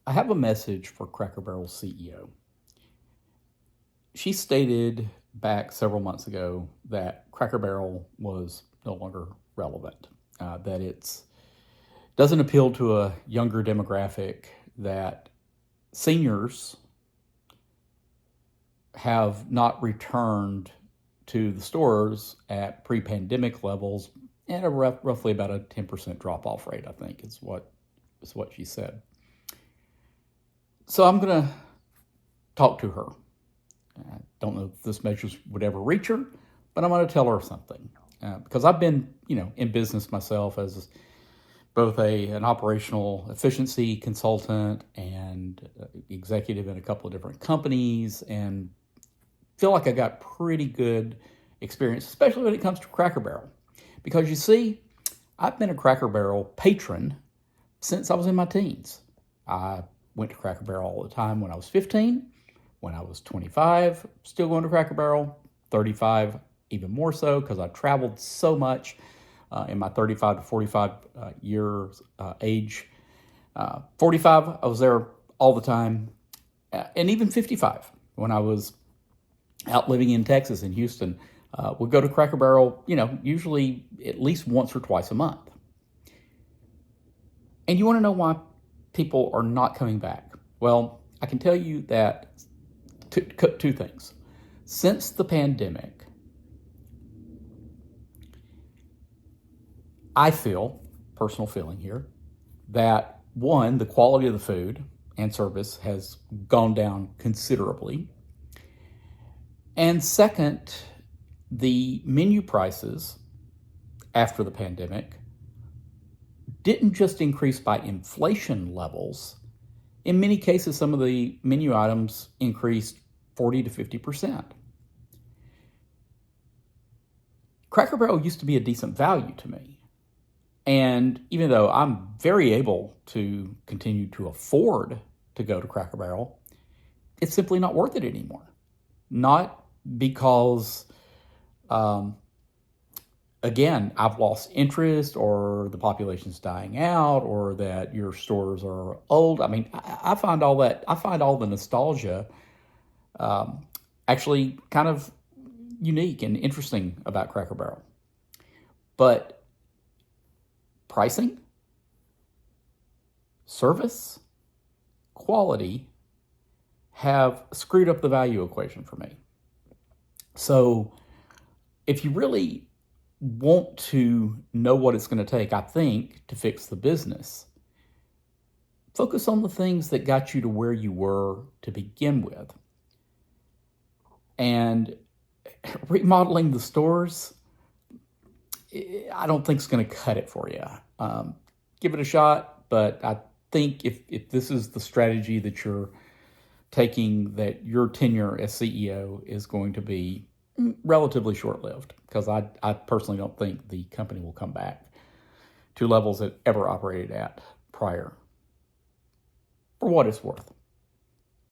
I have a message for Cracker Barrel's CEO. She stated back several months ago that Cracker Barrel was no longer relevant, that it doesn't appeal to a younger demographic, that seniors have not returned to the stores at pre-pandemic levels at roughly about a 10% drop-off rate, I think is what she said. So I'm going to talk to her. I don't know if this message would ever reach her, but I'm going to tell her something. Because I've been, in business myself as both an operational efficiency consultant and executive in a couple of different companies, and feel like I got pretty good experience, especially when it comes to Cracker Barrel. Because you see, I've been a Cracker Barrel patron since I was in my teens. I went to Cracker Barrel all the time when I was 15, when I was 25, still going to Cracker Barrel, 35, even more so, because I traveled so much in my 35 to 45 years age. 45, I was there all the time, and even 55, when I was out living in Texas, in Houston, would go to Cracker Barrel, usually at least once or twice a month. And you want to know why people are not coming back? Well, I can tell you that two things. Since the pandemic, I feel, personal feeling here, that one, the quality of the food and service has gone down considerably. And second, the menu prices after the pandemic didn't just increase by inflation levels. In many cases, some of the menu items increased 40 to 50%. Cracker Barrel used to be a decent value to me. And even though I'm very able to continue to afford to go to Cracker Barrel, it's simply not worth it anymore. Not because, again, I've lost interest, or the population's dying out, or that your stores are old. I mean, I find all the nostalgia actually kind of unique and interesting about Cracker Barrel. But pricing, service, quality have screwed up the value equation for me. So if you really want to know what it's going to take, I think, to fix the business, focus on the things that got you to where you were to begin with. And remodeling the stores, I don't think it's going to cut it for you. Give it a shot, but I think if this is the strategy that you're taking, that your tenure as CEO is going to be relatively short-lived, because I personally don't think the company will come back to levels it ever operated at prior, for what it's worth.